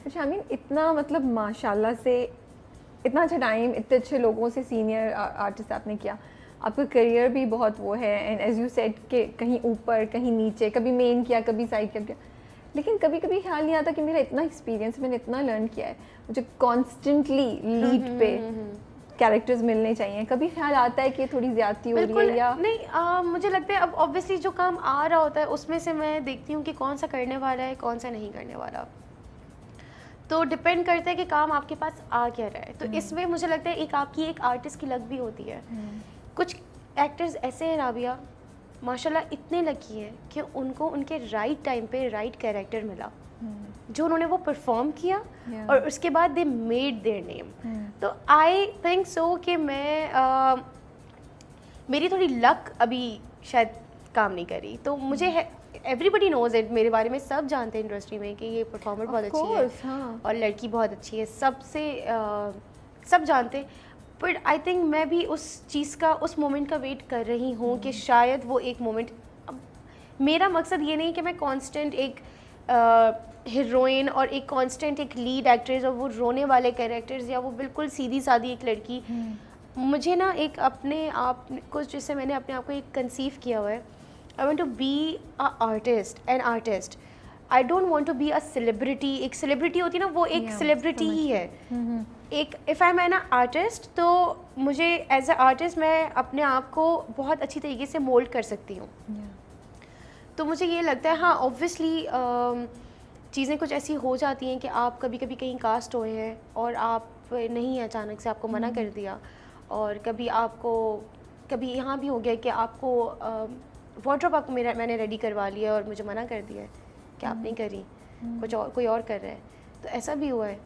اچھا I mean اتنا مطلب ماشاء اللہ سے اتنا اچھا ٹائم اتنے اچھے لوگوں سے سینئر آرٹسٹ آپ نے کیا, آپ کا کریئر بھی بہت وہ ہے, اینڈ ایز یو سیڈ کہ کہیں اوپر کہیں نیچے, کبھی مین کیا کبھی سائڈ کیا, لیکن کبھی کبھی خیال نہیں آتا کہ میرا اتنا ایکسپیرینس, میں نے اتنا لرن کیا ہے, مجھے کانسٹنٹلی لیڈ پہ کیریکٹرز ملنے چاہیے. کبھی خیال آتا ہے کہ تھوڑی زیادتی ہو رہی ہے یا نہیں؟ مجھے لگتا ہے اب آبویسلی جو کام آ رہا ہوتا ہے اس میں سے میں دیکھتی ہوں کہ کون سا کرنے والا ہے کون سا نہیں کرنے والا, تو ڈپینڈ کرتا ہے کہ کام آپ کے پاس آ کیا رہا ہے. تو اس میں مجھے لگتا ہے ایک آپ کی ایک آرٹسٹ کی لک بھی ہوتی ہے. کچھ ایکٹرز ایسے ہیں رابعہ ماشاء اللہ اتنے لکی ہیں کہ ان کو ان کے رائٹ ٹائم پہ رائٹ کیریکٹر ملا, جو انہوں نے وہ پرفارم کیا اور اس کے بعد دے میڈ دیئر نیم. تو آئی تھنک سو کہ میں میری تھوڑی لک ابھی شاید کام نہیں کری, تو مجھے ایوری بڈی نوز اٹ, میرے بارے میں سب جانتے ہیں انڈسٹری میں کہ یہ پرفارمر بہت اچھی ہے اور لڑکی بہت اچھی ہے, سب جانتے ہیں. بٹ آئی تھنک میں بھی اس چیز کا اس مومنٹ کا ویٹ کر رہی ہوں کہ شاید وہ ایک مومنٹ. میرا مقصد یہ نہیں کہ میں کانسٹنٹ ایک ہیروئن اور ایک کانسٹنٹ ایک لیڈ ایکٹریس اور وہ رونے والے کیریکٹرز یا وہ بالکل سیدھی سادھی ایک لڑکی. مجھے نا ایک اپنے آپ کو جس سے میں نے اپنے آپ کو ایک کنسیو کیا ہوا ہے, I want to be a artist, an artist. I don't want to be a celebrity. ایک سیلیبریٹی ہوتی ہے نا, وہ ایک سیلیبریٹی ہی ہے. ایک if I am an artist تو مجھے ایز اے آرٹسٹ میں اپنے آپ کو بہت اچھی طریقے سے مولڈ کر سکتی ہوں. تو مجھے یہ لگتا ہے ہاں اوبویسلی چیزیں کچھ ایسی ہو جاتی ہیں کہ آپ کبھی کبھی کہیں کاسٹ ہوئے ہیں اور آپ نہیں, اچانک سے آپ کو منع کر دیا, اور کبھی آپ کو کبھی یہاں بھی ہو گیا کہ آپ کو وارڈروب آپ کو میں نے ریڈی کروا لیا اور مجھے منع کر دیا ہے کہ آپ نہیں کری, کچھ اور کوئی اور کر رہا ہے. تو ایسا بھی ہوا ہے.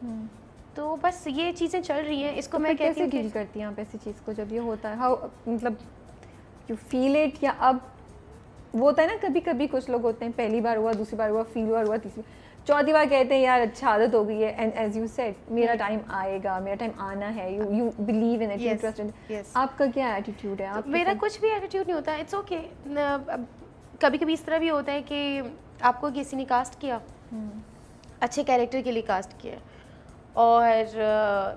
تو بس یہ چیزیں چل رہی ہیں. اس کو میں کیسے ڈیل کرتی ہیں آپ ایسی چیز کو جب یہ ہوتا ہے؟ ہاؤ مطلب یو فیل اٹ, یا اب وہ ہوتا ہے نا کبھی کبھی کچھ لوگ ہوتے ہیں پہلی بار ہوا, دوسری بار ہوا, فیل ہوا, تیسری چوتھی بار کہتے ہیں یار اچھا عادت ہو گئی ہے, اینڈ ایز یو سیڈ میرا ٹائم آئے گا, میرا ٹائم آنا ہے, you believe in it, you interest in. آپ کا کیا ایٹیٹیوڈ ہے؟ میرا کچھ بھی ایٹیٹیوڈ نہیں ہوتا, اٹس اوکے. کبھی کبھی اس طرح بھی ہوتا ہے کہ آپ کو کسی نے کاسٹ کیا, اچھے کیریکٹر کے لیے کاسٹ کیا, اور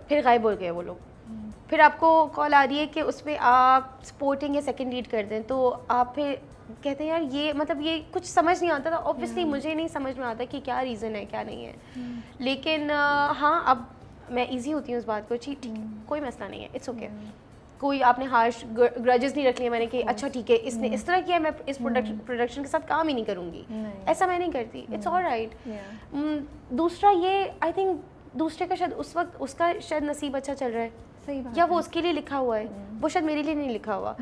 پھر غائب ہو گئے وہ لوگ. پھر آپ کو کال آ رہی ہے کہ اس پہ آپ سپورٹنگ یا سیکنڈ لیڈ کر دیں, تو آپ پھر کہتے ہیں یار یہ مطلب یہ کچھ سمجھ نہیں آتا تھا. اوبویسلی مجھے نہیں سمجھ میں آتا کہ کیا ریزن ہے کیا نہیں ہے, لیکن ہاں اب میں ایزی ہوتی ہوں اس بات کو, ٹھیک ہے کوئی مسئلہ نہیں ہے, اٹس اوکے. کوئی آپ نے ہارش گرجز نہیں رکھ لیے میں نے کہ اچھا ٹھیک ہے اس نے اس طرح کیا میں اس پروڈکشن کے ساتھ کام ہی نہیں کروں گی, ایسا میں نہیں کرتی. It's all right. دوسرا یہ آئی تھنک دوسرے کا شاید اس وقت اس کا شاید نصیب اچھا چل رہا ہے, یا وہ اس کے لیے لکھا ہوا ہے, وہ شاید میرے لیے نہیں لکھا ہوا.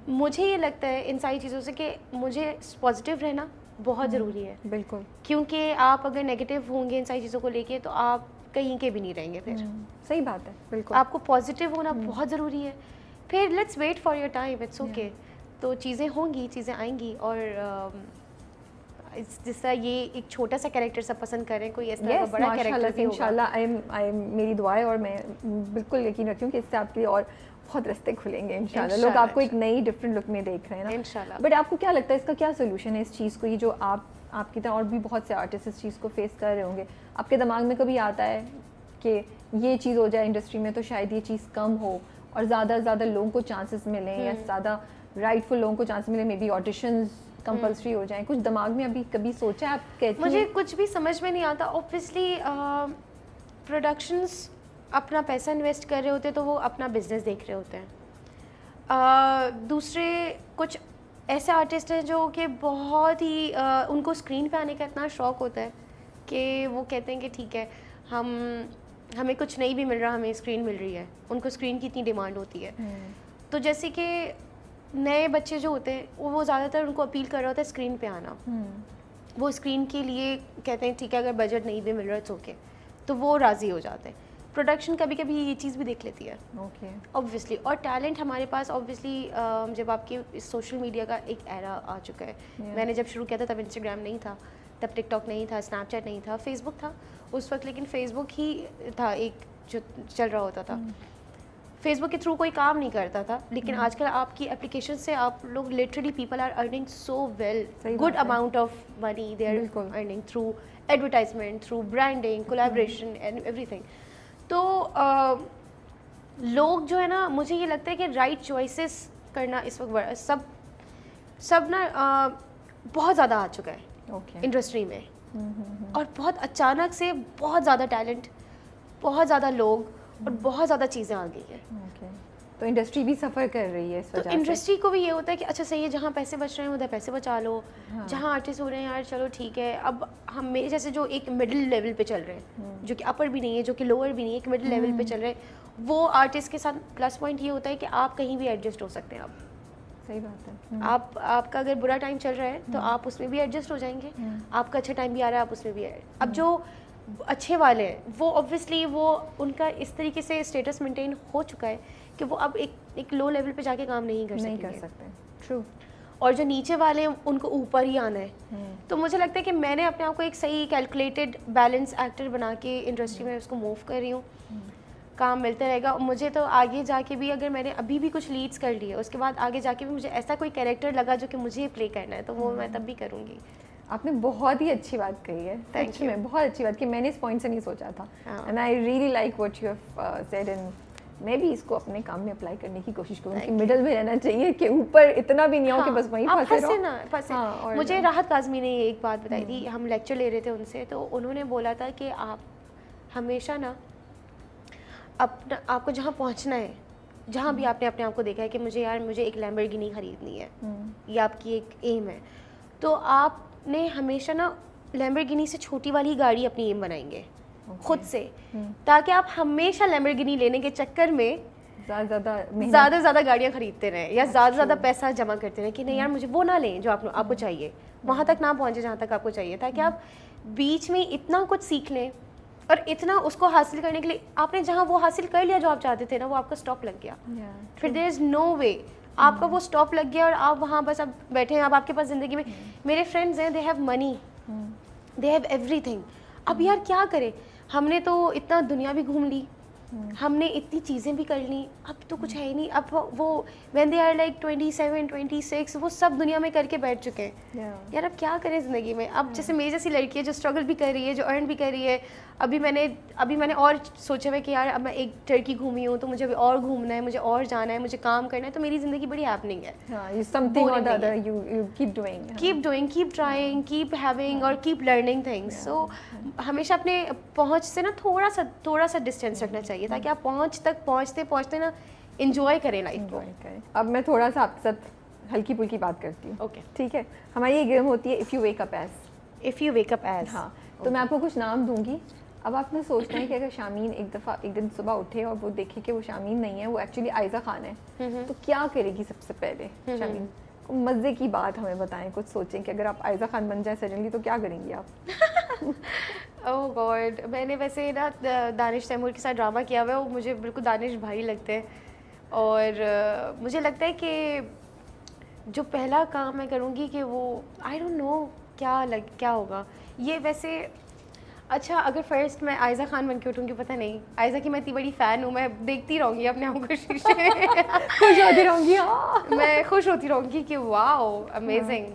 مجھے یہ لگتا ہے ان ساری چیزوں سے کہ مجھے پازیٹیو رہنا بہت ضروری ہے. بالکل, کیونکہ آپ اگر نیگیٹو ہوں گے ان ساری چیزوں کو لے کے تو آپ کہیں کے بھی نہیں رہیں گے. پھر صحیح بات ہے, بالکل آپ کو پازیٹیو ہونا بہت ضروری ہے. پھر let's wait for your time, it's okay. تو چیزیں ہوں گی, چیزیں آئیں گی. اور جس طرح یہ ایک چھوٹا سا کیریکٹر سب پسند کریں, کوئی اس طرح کا بڑا کیریکٹر بھی ہوگا. انشاءاللہ میری دعا ہے, اور میں بالکل یقین رکھتی ہوں کہ اس سے آپ کے لیے اور بہت رستے کھلیں گے انشاءاللہ. لوگ آپ کو ایک نئی ڈفرینٹ لک میں دیکھ رہے ہیں نا انشاءاللہ. بٹ آپ کو کیا لگتا ہے اس کا کیا سولوشن ہے اس چیز کو, یہ جو آپ کی طرح اور بھی بہت سے آرٹسٹ اس چیز کو فیس کر رہے ہوں گے, آپ کے دماغ میں کبھی آتا ہے کہ یہ چیز ہو جائے انڈسٹری میں تو شاید یہ چیز کم ہو اور زیادہ سے زیادہ لوگوں کو چانسز ملیں, یا زیادہ رائٹ فل لوگوں کو چانس ملیں, مے بی آڈیشنز کمپلسری ہو جائیں؟ کچھ دماغ میں ابھی کبھی سوچا ہے آپ کہتی ہیں؟ مجھے کچھ بھی سمجھ میں نہیں آتا. اوبویسلی پروڈکشنز اپنا پیسہ انویسٹ کر رہے ہوتے ہیں تو وہ اپنا بزنس دیکھ رہے ہوتے ہیں. دوسرے کچھ ایسے آرٹسٹ ہیں جو کہ بہت ہی ان کو اسکرین پہ آنے کا اتنا شوق ہوتا ہے کہ وہ کہتے ہیں کہ ٹھیک ہے ہمیں کچھ نہیں بھی مل رہا, ہمیں اسکرین مل رہی ہے. ان کو اسکرین کی اتنی ڈیمانڈ ہوتی ہے. تو جیسے کہ نئے بچے جو ہوتے ہیں وہ زیادہ تر ان کو اپیل کر رہا ہوتا ہے اسکرین پہ آنا. وہ اسکرین کے لیے کہتے ہیں ٹھیک ہے اگر بجٹ نہیں بھی مل رہا ہے تو اوکے, تو وہ راضی ہو جاتے ہیں. پروڈکشن کبھی کبھی یہ چیز بھی دیکھ لیتی ہے اوبویسلی. اور ٹیلنٹ ہمارے پاس اوبویسلی جب آپ کے سوشل میڈیا کا ایک ایرا آ چکا ہے. میں نے جب شروع کیا تھا تب انسٹاگرام نہیں تھا, تب ٹک ٹاک نہیں تھا, اسنیپ چیٹ نہیں تھا, فیس بک تھا اس وقت, لیکن فیس بک ہی تھا ایک جو چل رہا ہوتا تھا. فیس بک کے تھرو کوئی کام نہیں کرتا تھا, لیکن آج کل آپ کی اپلیکیشن سے آپ لوگ literally people are earning so well, good amount of money they are earning through advertisement, through branding, collaboration and everything. تو لوگ جو ہے نا, مجھے یہ لگتا ہے کہ رائٹ چوائسیز کرنا اس وقت سب نا بہت زیادہ آ چکا ہے انڈسٹری میں, اور بہت اچانک سے بہت زیادہ ٹیلنٹ, بہت زیادہ لوگ اور بہت زیادہ چیزیں آ گئی ہیں. تو انڈسٹری بھی سفر کر رہی ہے اس وجہ سے. انڈسٹری کو بھی یہ ہوتا ہے کہ اچھا صحیح ہے, جہاں پیسے بچ رہے ہیں ادھر پیسے بچا لو, جہاں آرٹسٹ ہو رہے ہیں یار چلو ٹھیک ہے. اب ہم میرے جیسے جو ایک مڈل لیول پہ چل رہے ہیں, جو کہ اپر بھی نہیں ہے, جو کہ لوور بھی نہیں ہے, ایک مڈل لیول پہ چل رہے ہیں, وہ آرٹسٹ کے ساتھ پلس پوائنٹ یہ ہوتا ہے کہ آپ کہیں بھی ایڈجسٹ ہو سکتے ہیں. آپ صحیح بات ہے, آپ کا اگر برا ٹائم چل رہا ہے تو آپ اس میں بھی ایڈجسٹ ہو جائیں گے, آپ کا اچھا ٹائم بھی آ رہا ہے آپ اس میں بھی. اب جو اچھے والے ہیں وہ اوبویسلی وہ ان کا اس طریقے سے اسٹیٹس مینٹین ہو چکا ہے کہ وہ اب ایک لو لیول پہ جا کے کام نہیں کر سکتے. ٹرو. اور جو نیچے والے ہیں ان کو اوپر ہی آنا ہے. تو مجھے لگتا ہے کہ میں نے اپنے آپ کو ایک صحیح کیلکولیٹڈ بیلنس ایکٹر بنا کے انڈسٹری میں اس کو موو کر رہی ہوں. کام ملتا رہے گا. مجھے تو آگے جا کے بھی اگر میں نے ابھی بھی کچھ لیڈس کر لی ہے, اس کے بعد آگے جا کے بھی مجھے ایسا کوئی کیریکٹر لگا جو کہ مجھے پلے کرنا ہے, تو وہ میں تب بھی کروں گی. آپ نے بہت ہی اچھی بات کہی ہے, سچ میں بہت اچھی بات کہ میں نے اس پوائنٹ سے نہیں سوچا تھا. And I really like what you have said, and میں بھی اس کو اپنے کام میں اپلائی کرنے کی کوشش کروں کہ مڈل میں رہنا چاہیے, کہ اوپر اتنا بھی نہیں ہو کہ بس وہیں پھنسے رہو. مجھے راحت کاظمی نے ایک بات بتائی تھی, ہم لیکچر لے رہے تھے ان سے, تو انہوں نے بولا تھا کہ آپ ہمیشہ نا آپ کو جہاں پہنچنا ہے, جہاں بھی آپ نے اپنے آپ کو دیکھا ہے کہ مجھے ایک لیمبورگینی خریدنی ہے, یہ آپ کی ایک ایم ہے, تو آپ نے ہمیشہ نا لیمبورگینی سے چھوٹی والی گاڑی اپنی ایم بنائیں گے خود سے, تاکہ آپ ہمیشہ لیمبورگینی لینے کے چکر میں زیادہ سے زیادہ گاڑیاں خریدتے رہیں یا زیادہ سے زیادہ پیسہ جمع کرتے رہیں کہ نہیں یار مجھے وہ نہ لیں جو آپ کو چاہیے, وہاں تک نہ پہنچے جہاں تک آپ کو چاہیے, تاکہ آپ بیچ میں اتنا کچھ سیکھ لیں اور اتنا اس کو حاصل کرنے کے لیے آپ نے جہاں وہ حاصل کر لیا جو آپ چاہتے تھے نا, وہ آپ کا اسٹاپ لگ گیا, پھر دیر از نو وے, آپ کا وہ اسٹاپ لگ گیا اور آپ وہاں بس اب بیٹھے ہیں. اب آپ کے پاس زندگی میں میرے فرینڈز ہیں, they have money, they have every thing. اب یار کیا کریں, ہم نے تو اتنا دنیا بھی گھوم لی, ہم نے اتنی چیزیں بھی کر لیں, اب تو کچھ ہے ہی نہیں. اب وہ وین دے آر لائک 27 26 وہ سب دنیا میں کر کے بیٹھ چکے ہیں. یار اب کیا کریں زندگی میں. اب جیسے میری جیسی لڑکی ہے جو اسٹرگل بھی کر رہی ہے, جو ارن بھی کر رہی ہے, ابھی میں نے اور سوچا ہے کہ یار اب میں ایک ٹرکی گھومی ہوں تو مجھے ابھی اور گھومنا ہے, مجھے اور جانا ہے, مجھے کام کرنا ہے, تو میری زندگی بڑی ہیپننگ ہے. Keep doing, keep trying, keep having اور کیپ لرننگ تھنگس. سو ہمیشہ اپنے پہنچ سے نا تھوڑا سا ڈسٹینس رکھنا چاہیے, تاکہ آپ پہنچتے نا انجوائے کریں لائف کو. اب میں تھوڑا سا آپ کے ساتھ ہلکی پھلکی بات کرتی ہوں. اوکے ٹھیک ہے. ہماری یہ گیم ہوتی ہے if you wake up as. ہاں, تو میں آپ کو کچھ نام دوں گی, اب آپ نے سوچنا ہے کہ اگر شامین ایک دن صبح اٹھے اور وہ دیکھے کہ وہ شامین نہیں ہے, وہ ایکچولی عائزہ خان ہے, تو کیا کرے گی سب سے پہلے شامین؟ مزے کی بات ہمیں بتائیں, کچھ سوچیں کہ اگر آپ عائزہ خان بن جائیں سڈنلی تو کیا کریں گی آپ؟ اوہ گاڈ, میں نے ویسے نا دانش تیمور کے ساتھ ڈرامہ کیا ہوا ہے, وہ مجھے بالکل دانش بھائی لگتے ہیں, اور مجھے لگتا ہے کہ جو پہلا کام میں کروں گی کہ وہ آئی ڈونٹ نو کیا ہوگا یہ. ویسے اچھا اگر فرسٹ میں عائزہ خان بن کے اٹھوں گی, پتہ نہیں, عائزہ کی میں اتنی بڑی فین ہوں, میں دیکھتی رہوں گی اپنے آپ کو شیشے میں, خوش ہوتی رہوں گی, میں خوش ہوتی رہوں گی کہ واو امیزنگ.